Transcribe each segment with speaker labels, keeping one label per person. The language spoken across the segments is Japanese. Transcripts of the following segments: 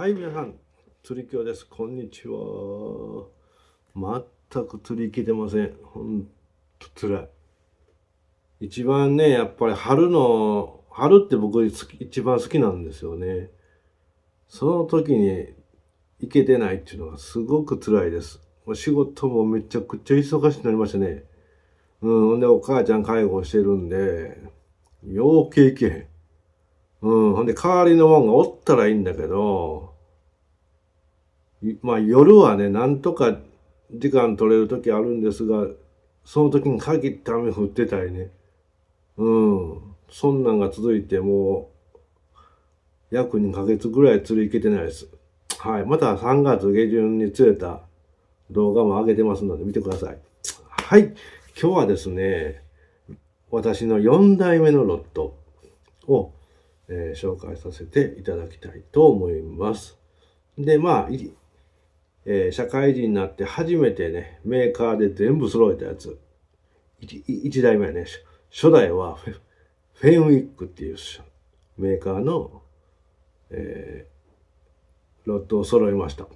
Speaker 1: はい、皆さん、釣り京です。こんにちは。全く釣り行けてません。ほんと辛い。一番ね、やっぱり春って僕一番好きなんですよね。その時に行けてないっていうのがすごく辛いです。もう仕事もめちゃくちゃ忙しくなりましたね。ほんでお母ちゃん介護してるんで、ようけ行けへん。ほんで代わりのもんがおったらいいんだけど、まあ夜はね、なんとか時間取れる時あるんですが、その時に限って雨降ってたりね。そんなんが続いてもう約2ヶ月ぐらい釣り行けてないです。はい。また3月下旬に釣れた動画も上げてますので見てください。はい。今日はですね、私の4代目のロットを、紹介させていただきたいと思います。で、まあ、社会人になって初めてね、メーカーで全部揃えたやつ。1代目はね、初代はフェンウィックっていうメーカーの、ロットを揃えました。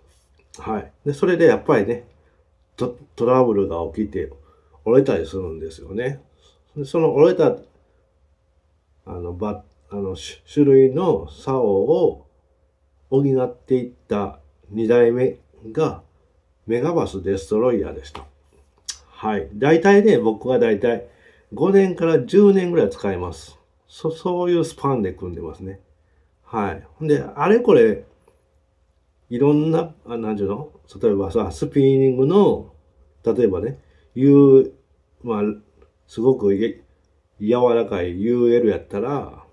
Speaker 1: はい。で、それでやっぱりね、トラブルが起きて折れたりするんですよね。でその折れた、あの、種類の竿を補っていった2代目がメガバスデストロイヤーでした。はい。大体ね、僕は大体5年から10年ぐらい使います。そういうスパンで組んでますね。はい。ほんで、あれこれ、いろんな、なんていうの例えばさ、スピーニングの、例えばね、まあ、すごく柔らかい UL やったら、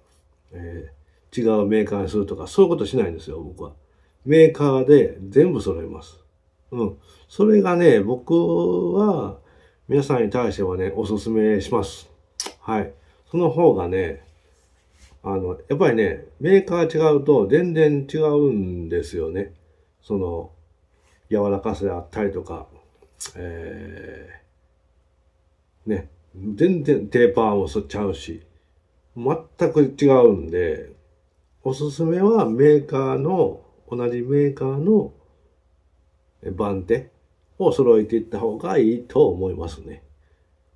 Speaker 1: 違うメーカーにするとか、そういうことしないんですよ、僕は。メーカーで全部揃えます。それがね、僕は、皆さんに対してはね、おすすめします。はい。その方がね、やっぱりね、メーカー違うと全然違うんですよね。その、柔らかさであったりとか、ね、全然テーパーもそっちゃうし、全く違うんで、おすすめは同じメーカーの番手を揃えていった方がいいと思いますね。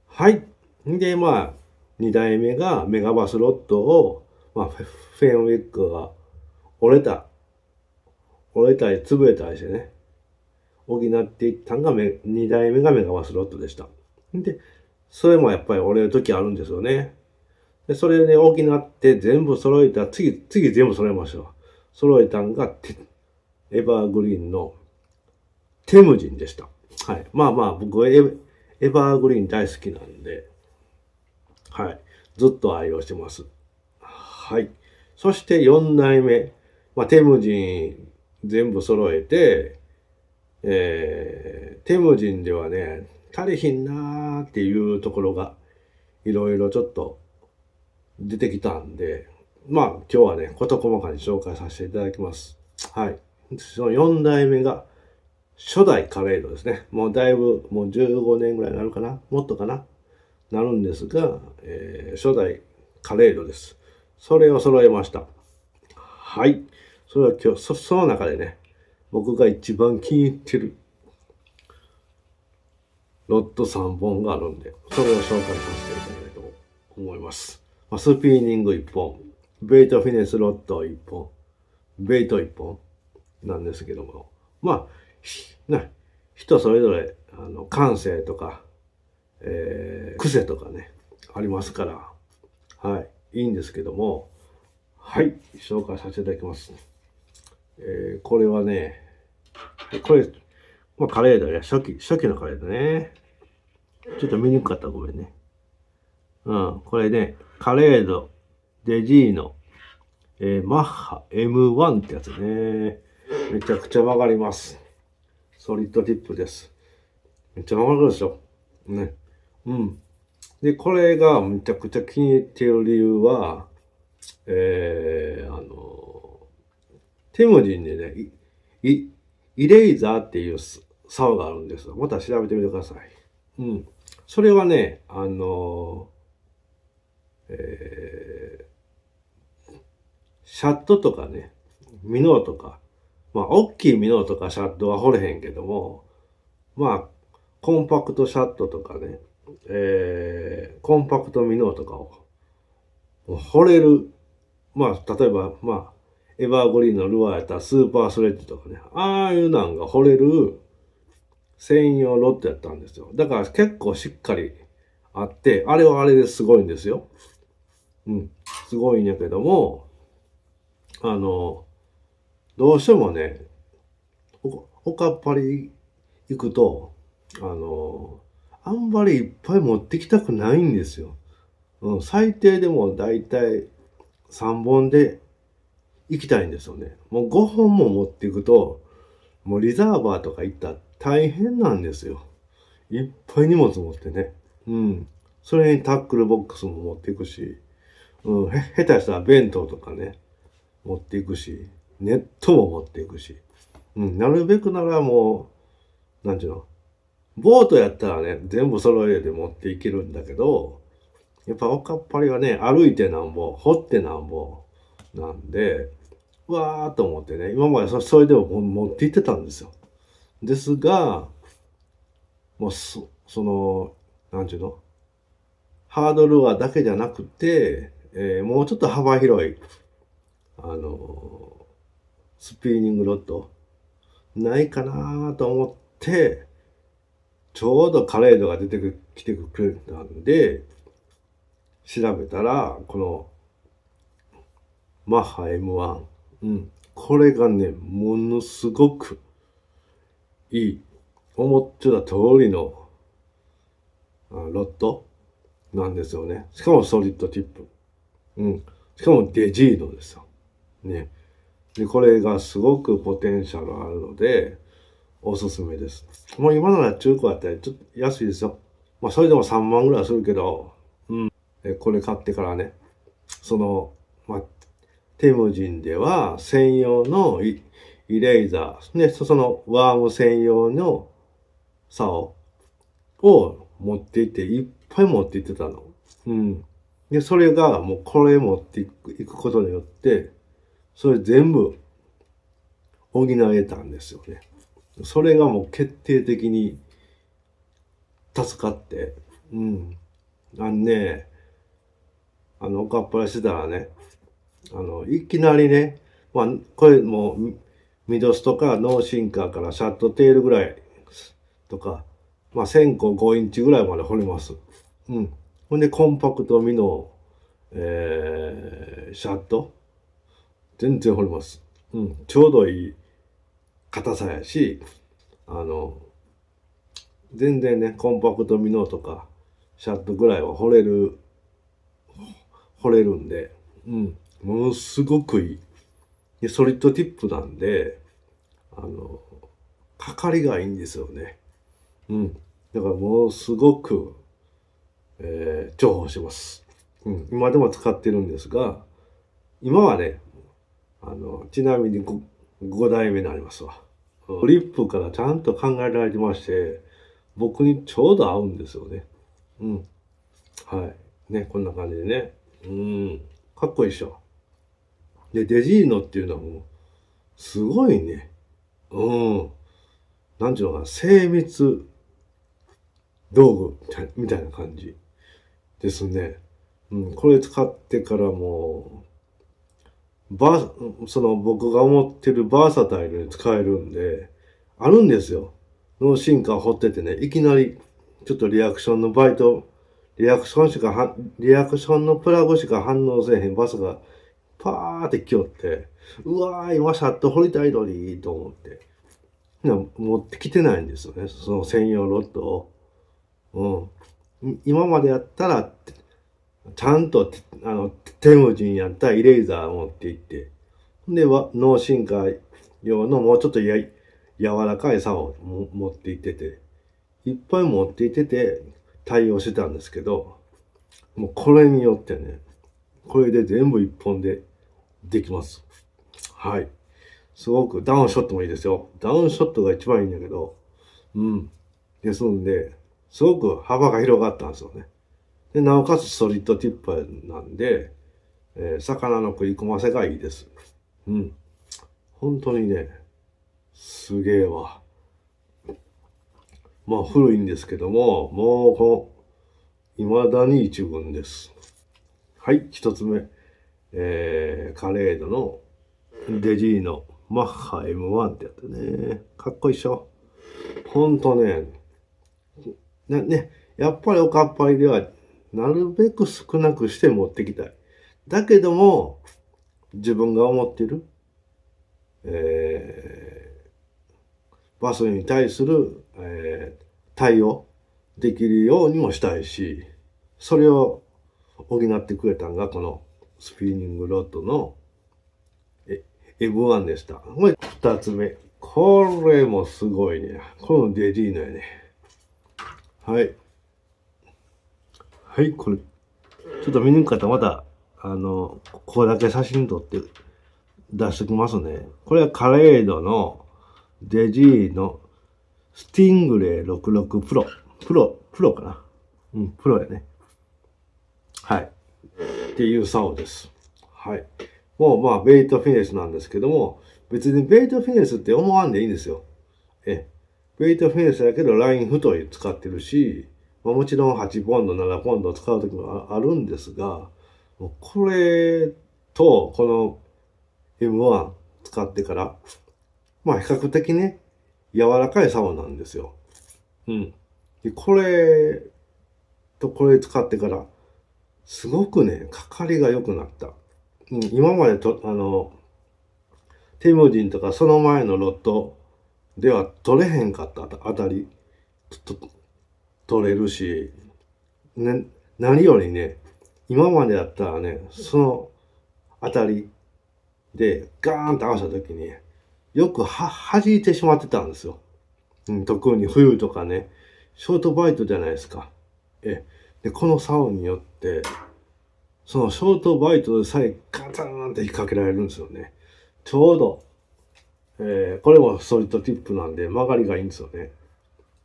Speaker 1: はい。で、まあ、2代目がメガバスロットを、まあ、フェンウィックが折れた、折れたり潰れたりしてね、補っていったんが2代目がメガバスロットでした。で、それもやっぱり折れる時あるんですよね。で、それで補って全部揃えた、次全部揃えましょう。揃えたんがエバーグリーンのテムジンでした。はい。まあまあ、僕はエバーグリーン大好きなんで、はい。ずっと愛用してます。はい。そして4代目。まあ、テムジン全部揃えて、テムジンではね、足りひんなーっていうところがいろいろちょっと出てきたんで、まあ今日はね、事細かに紹介させていただきます。はい。その4代目が初代カレードですね。もうだいぶ、もう15年ぐらいになるかなもっとかななるんですが、初代カレードです。それを揃えました。はい。それは今日、その中でね、僕が一番気に入ってるロット3本があるんで、それを紹介させていただきたいと思います。スピーニング1本、ベイトフィネスロット1本、ベイト1本なんですけども、まあ、人それぞれ、感性とか、癖とかね、ありますから、はい、いいんですけども、はい、紹介させていただきます。これはね、これ、まあ、カレーだね。初期のカレーだね。ちょっと見にくかったらごめんね。これね、カレード、デジーノ、マッハ M1 ってやつね。めちゃくちゃ曲がります。ソリッドティップです。めっちゃ曲がるでしょ。ね。で、これがめちゃくちゃ気に入っている理由は、えー、あの、テムジンでね、イレイザーっていう竿があるんですよ。また調べてみてください。それはね、シャットとかね、ミノーとか、まあ、大きいミノとかシャットは掘れへんけども、まあ、コンパクトシャットとかね、コンパクトミノとかを掘れる。まあ、例えば、まあ、エバーグリーンのルアーやったらスーパースレッジとかね、ああいうなんが掘れる専用ロッドやったんですよ。だから結構しっかりあって、あれはあれですごいんですよ。うん。すごいんやけども、あの、どうしてもね、おかっぱり行くと、あんまりいっぱい持ってきたくないんですよ。うん、最低でもだいたい3本で行きたいんですよね。もう5本も持っていくと、もうリザーバーとか行ったら大変なんですよ。いっぱい荷物持ってね。うん。それにタックルボックスも持っていくし、うん、下手したら弁当とかね、持っていくし、ネットも持っていくし。うん、なるべくならもう、なんちゅうの、ボートやったらね、全部揃えて持っていけるんだけど、やっぱおかっぱりはね、歩いてなんぼ、掘ってなんぼなんで、うわーっと思ってね、今までそれでも持って行ってたんですよ。ですが、もうなんちゅうの、ハードルはだけじゃなくて、もうちょっと幅広い、あのスピーニングロッドないかなと思って、ちょうどカレードが出てきてくれたんで、調べたら、このマッハ M1。うん。これがね、ものすごくいい。思ってた通りのロッドなんですよね。しかもソリッドティップ。うん。しかもデジーノですよ。ね。で、これがすごくポテンシャルあるので、おすすめです。もう今のは中古やったらちょっと安いですよ。まあ、それでも3万ぐらいするけど、これ買ってからね、まあ、テムジンでは専用のイレイザー、ね、そのワーム専用の竿を持っていって、いっぱい持っていってたの。うん。で、それがもうこれ持っていくことによって、それ全部補えたんですよね。それがもう決定的に助かって、うん。あのね、おかっぱらしてたらね、いきなりね、まあ、これもう、ミドスとかノーシンカーからシャットテールぐらいとか、まあ、1000個5インチぐらいまで掘ります。うん。ほんで、コンパクトミノ、シャット、全然掘ります。うん。ちょうどいい硬さやし、あの、全然ね、コンパクトミノとか、シャットぐらいは掘れるんで、うん。ものすごくいい。で、ソリッドティップなんで、あの、かかりがいいんですよね。うん。だからものすごく、重宝します。うん。今でも使ってるんですが、今はね、ちなみに5代目になりますわ。グリップからちゃんと考えられてまして、僕にちょうど合うんですよね。うん。はい。ね、こんな感じでね。うん。かっこいいでしょ。で、デジーノっていうのはもう、すごいね。うん。なんていうのかな、精密道具みたいな感じですね。うん。これ使ってからもその僕が思ってるバーサタイルに使えるんで、あるんですよ。脳進化を掘っててね、いきなり、ちょっとリアクションのバイト、リアクションのプラグしか反応せえへんバスが、パーって来よって、うわー、今シャット掘りたいのに、と思って。持ってきてないんですよね、その専用ロッドを。うん。今までやったら、ちゃんと、テムジンやったらイレイザー持って行って、で、脳進化用のもうちょっと柔らかい竿を持って行ってて、いっぱい持って行ってて対応してたんですけど、もうこれによってね、これで全部一本でできます。はい。すごくダウンショットもいいですよ。ダウンショットが一番いいんだけど、うん。ですんで、すごく幅が広がったんですよね。で、なおかつソリッドティップなんで、魚の食い込ませがいいです。うん。本当にね、すげえわ。まあ古いんですけども、もうこの、未だに一軍です。はい、一つ目。カレードのデジーノマッハ M1 ってやつね。かっこいいっしょ。ほんとね、やっぱりおかっぱりではなるべく少なくして持ってきたい。だけども、自分が思っている、バスに対する、対応できるようにもしたいし、それを補ってくれたのがこのスピーニングロッドのM1 でした。これ二つ目。これもすごいね。このデジーノやね。はい。はい、これ。ちょっと見にくかったらまた、ここだけ写真撮って出してきますね。これはカレードのデジーノスティングレイ66プロ。プロかな。うん、プロやね。はい。っていう竿です。はい。もうまあ、ベイトフィネスなんですけども、別にベイトフィネスって思わんでいいんですよ。ベイトフィネスだけどライン太い使ってるし、まあ、もちろん8ポンド、7ポンド使う時もあるんですが、これとこの M1 使ってから、まあ比較的ね、柔らかい竿なんですよ。うん。で、これとこれ使ってから、すごくね、かかりが良くなった。うん、今までと、ティムジンとかその前のロットでは取れへんかったあたり、取れるし、ね、何よりね、今までやったらね、そのあたりでガーンと合わせた時に、よく弾いてしまってたんですよ。うん、特に冬とかね、ショートバイトじゃないですか。で、この竿によって、そのショートバイトでさえガタンって引っ掛けられるんですよね。ちょうど、これもソリッドティップなんで曲がりがいいんですよね。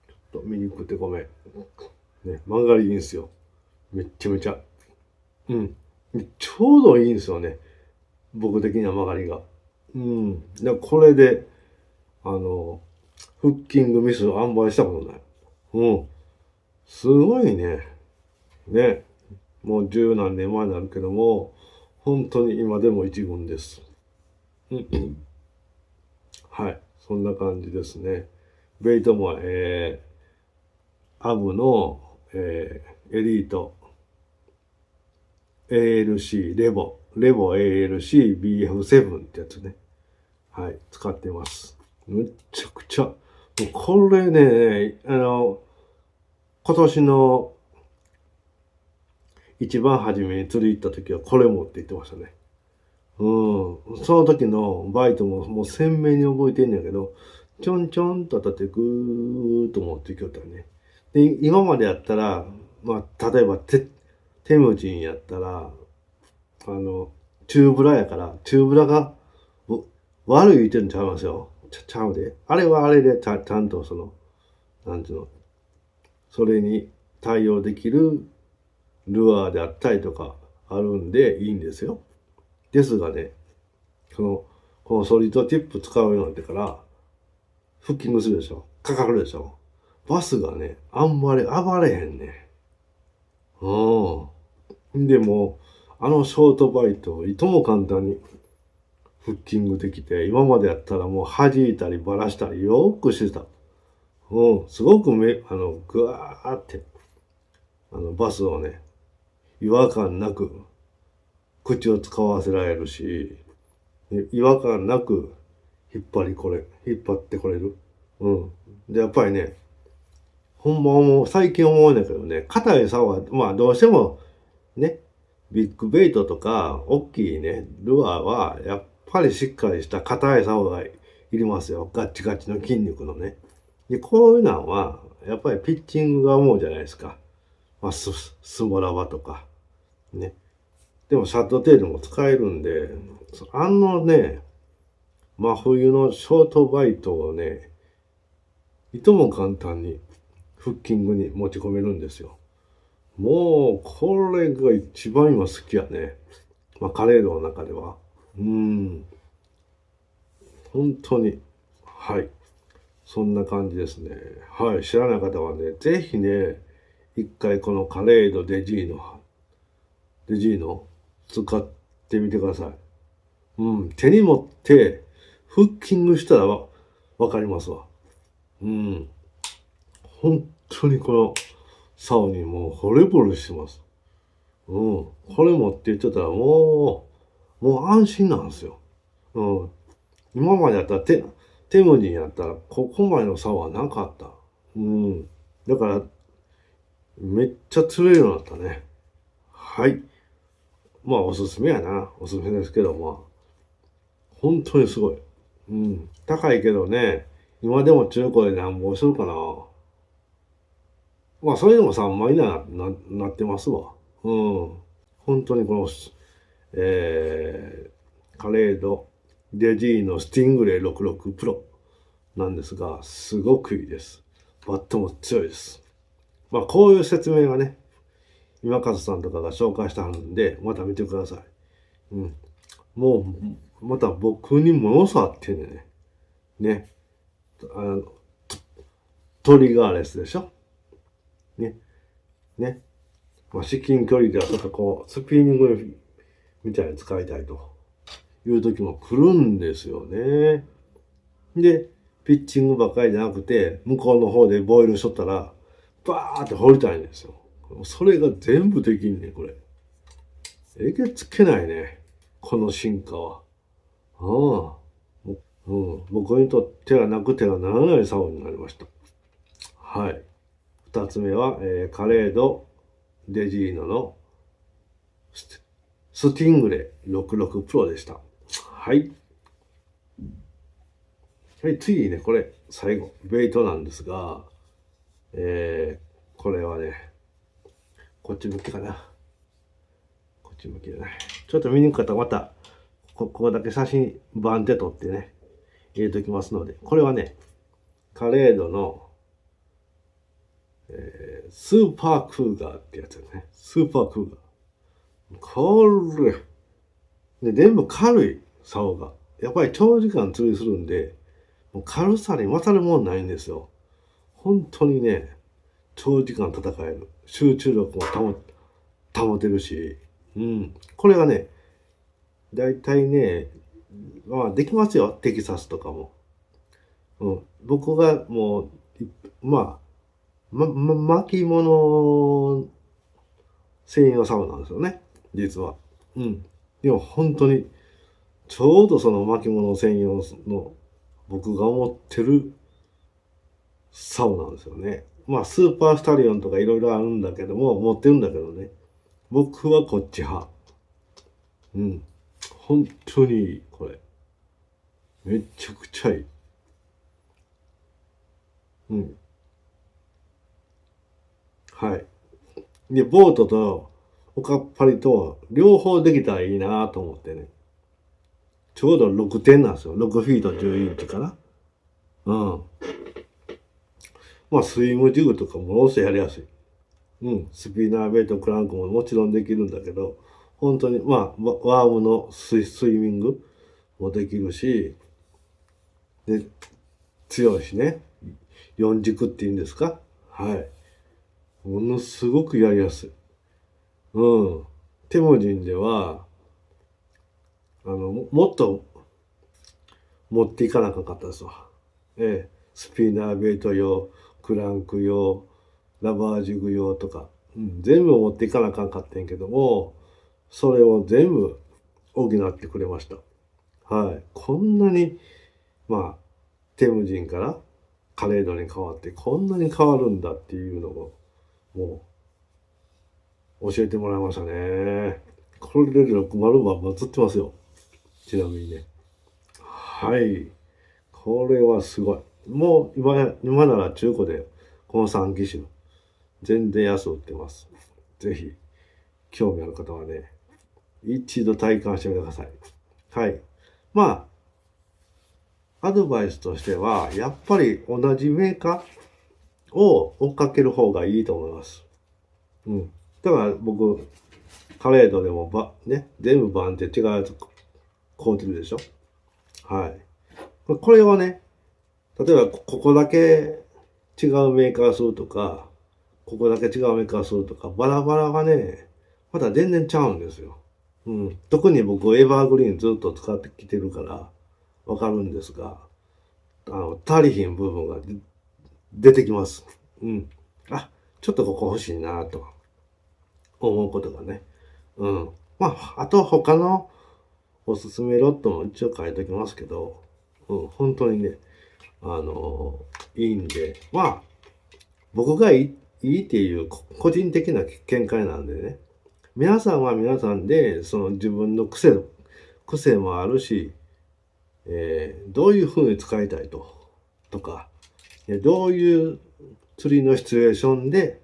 Speaker 1: ちょっと見にくくてごめん。ね、曲がりいいんですよ。めっちゃめちゃ。うん。ちょうどいいんですよね。僕的には曲がりが。うん。で、これで、フッキングミスを塩梅したことない。うん。すごいね。ね。もう十何年前になるけども、本当に今でも一軍です。はい。そんな感じですね。ベイトも、アブの、エリート、ALC、レボ ALC BF7 ってやつね。はい。使ってます。むっちゃくちゃ。もうこれね、今年の一番初めに釣り行った時はこれ持って行ってましたね。うん。その時のバイトももう鮮明に覚えてんねんけど、ちょんちょんと当たってぐーっと持ってきよったね。で、今までやったら、まあ、例えばテムジンやったら、チューブラやから、チューブラが悪い言ってるんちゃいますよ。ちゃうで。あれはあれでちゃんとその、なんていうの、それに対応できるルアーであったりとかあるんでいいんですよ。ですがね、このソリッドティップ使うようになってから、フッキングするでしょ。かかるでしょ。バスがね、あんまり暴れへんね。うん。でも、あのショートバイトをいとも簡単にフッキングできて、今までやったらもう弾いたりばらしたりよくしてた。うん。すごくぐわーって、バスをね、違和感なく口を使わせられるし、違和感なく引っ張ってこれる。うん。で、やっぱりね、ほんま最近思うんだけどね、硬い竿は、まあどうしてもね、ビッグベイトとか、大きいね、ルアーは、やっぱりしっかりした硬い竿がいりますよ。ガッチガチの筋肉のね。で、こういうのは、やっぱりピッチングが思うじゃないですか。まあ、スモラバとか。ね。でもシャットテールも使えるんで、ね、真冬のショートバイトをね、いとも簡単にフッキングに持ち込めるんですよ。もう、これが一番今好きやね。まあ、カレードの中では。本当に。はい。そんな感じですね。はい。知らない方はね、ぜひね、一回このカレードデジーノ使ってみてください。うん。手に持ってフッキングしたらわかりますわ。うん。本当にこの竿にもう惚れ惚れしてます。うん。これ持って言ってたらもう安心なんですよ。うん。今までやったらテムジンやったらここまでの竿はなかった。うん。だからめっちゃ釣れるようになったね。はい。まあおすすめやな。おすすめですけども。本当にすごい。うん。高いけどね、今でも中古で何本するかな。まあそれでも3万以内なってますわ。うん。本当にこの、カレードデジーのスティングレイ66プロなんですが、すごくいいです。バットも強いです。まあこういう説明がね、今和さんとかが紹介してはるんで、また見てください。うん。もまた僕にものさあってね。ね。あの、トリガーレスでしょ。ね。ね。まあ、至近距離ではちょっとこう、スピーニングみたいに使いたいという時も来るんですよね。で、ピッチングばっかりじゃなくて、向こうの方でボイルしとったら、バーって掘りたいんですよ。それが全部できんねん、これ。えげつけないね。この進化は。ああ。うん。僕にとってはなくてはならない竿になりました。はい。二つ目は、カレード・デジーノのスティングレイ66プロでした。はい。はい、次にね、これ、最後、ベイトなんですが、これはね、こっち向きかな。こっち向きじゃない。ちょっと見にくかったらまた、ここだけ写真バンって撮ってね、入れておきますので、これはね、カレードの、スーパークーガーってやつですね。スーパークーガー。これ、で、全部軽い、竿が。やっぱり長時間釣りするんで、もう軽さに勝るもんないんですよ。本当にね、長時間戦える。集中力も保てるし。うん。これがね、だいたいね、まあできますよ。テキサスとかも。うん。僕がもう、まあ、巻物専用サウナなんですよね。実は。うん。でも本当に、ちょうどその巻物専用の僕が思ってるサウナなんですよね。まあ、スーパースタリオンとかいろいろあるんだけども、持ってるんだけどね。僕はこっち派。うん。本当にいい、これ。めちゃくちゃいい。うん。はい。で、ボートとおかっぱりと両方できたらいいなと思ってね。ちょうど6点なんですよ。6フィート10インチかな。うん。まあ、スイムジグとかものすごいやりやすい。うん。スピナーベイトクランクももちろんできるんだけど、本当に、まあ、ワームのスイミングもできるし、で、強いしね。四軸っていうんですか。はい。ものすごくやりやすい。うん。テモジンでは、もっと持っていかなあかんかったですわ。ええ。スピナーベイト用、クランク用、ラバージグ用とか、うん、全部持っていかなあかんかったんやけども、それを全部補ってくれました。はい。こんなに、まあ、テムジンからカレードに変わって、こんなに変わるんだっていうのを、もう教えてもらいましたね。これで60番映ってますよ。ちなみにね。はい。これはすごい。もう今なら中古でこの3機種全然安く売ってます。ぜひ興味ある方はね、一度体感してみてください。はい。まあ、アドバイスとしては、やっぱり同じメーカーを追っかける方がいいと思います。うん。だから僕、カレードでも全部バンって違うやつ買うてるでしょ。はい。これはね、例えばここだけ違うメーカー数とか、ここだけ違うメーカー数とか、バラバラがね、また全然ちゃうんですよ。うん。特に僕、エバーグリーンずっと使ってきてるから、わかるんですが、足りひん部分が出てきます。うん。あ、ちょっとここ欲しいなと思うことがね。うん。まあ、あと他のおすすめロットも一応書いときますけど、うん、本当にね、いいんで、まあ、僕がいいっていう個人的な見解なんでね、皆さんは皆さんで、その自分の癖もあるし、どういうふうに使いたいとか、どういう釣りのシチュエーションで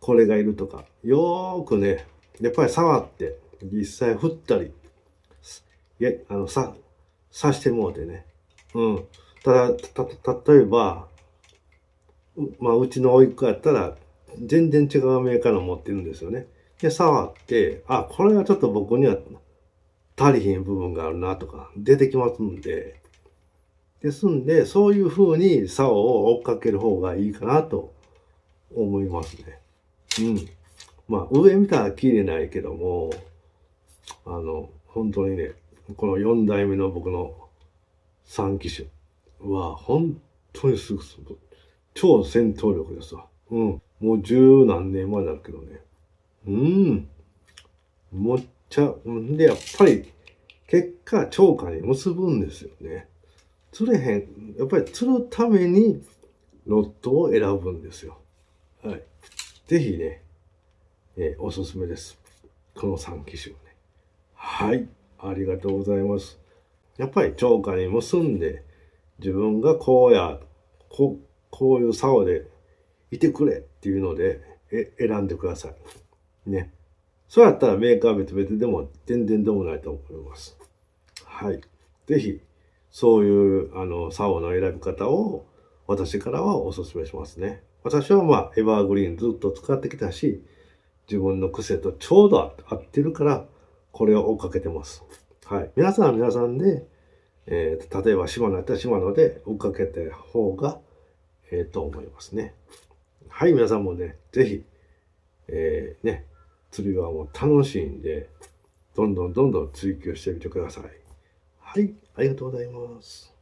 Speaker 1: これがいるとか、よーくね、やっぱり触って、実際振ったり、いや、さしてもうてね。うん。例えば、まあ、うちの甥っ子やったら、全然違うメーカーの持ってるんですよね。で、触って、あ、これはちょっと僕には足りひん部分があるなとか、出てきますんで、ですんで、そういう風に竿を追っかける方がいいかなと思いますね。うん。まあ、上見たら綺麗ないけども、本当にね、この4代目の僕の3機種は、本当にすぐ、超戦闘力ですわ。うん。もう十何年前になるけどね。うん。もっちゃ、んで、やっぱり、結果、超過に結ぶんですよね。釣れへん、やっぱり釣るために、ロットを選ぶんですよ。はい。ぜひね、おすすめです。この3機種をね。はい。ありがとうございます。やっぱり超過に結んで、自分がこういう竿でいてくれっていうので、選んでください。ね。そうやったらメーカー別々でも全然どうもないと思います。はい。ぜひ、そういう、竿の選び方を私からはお勧めしますね。私はまあ、エバーグリーンずっと使ってきたし、自分の癖とちょうど合ってるから、これを追っかけてます。はい。皆さんは皆さんで、例えば島野やったら島野で追っかけた方がと思いますね。はい、皆さんもね、ぜひ、ね、釣りはもう楽しいんで、どんどん追求してみてください。はい、ありがとうございます。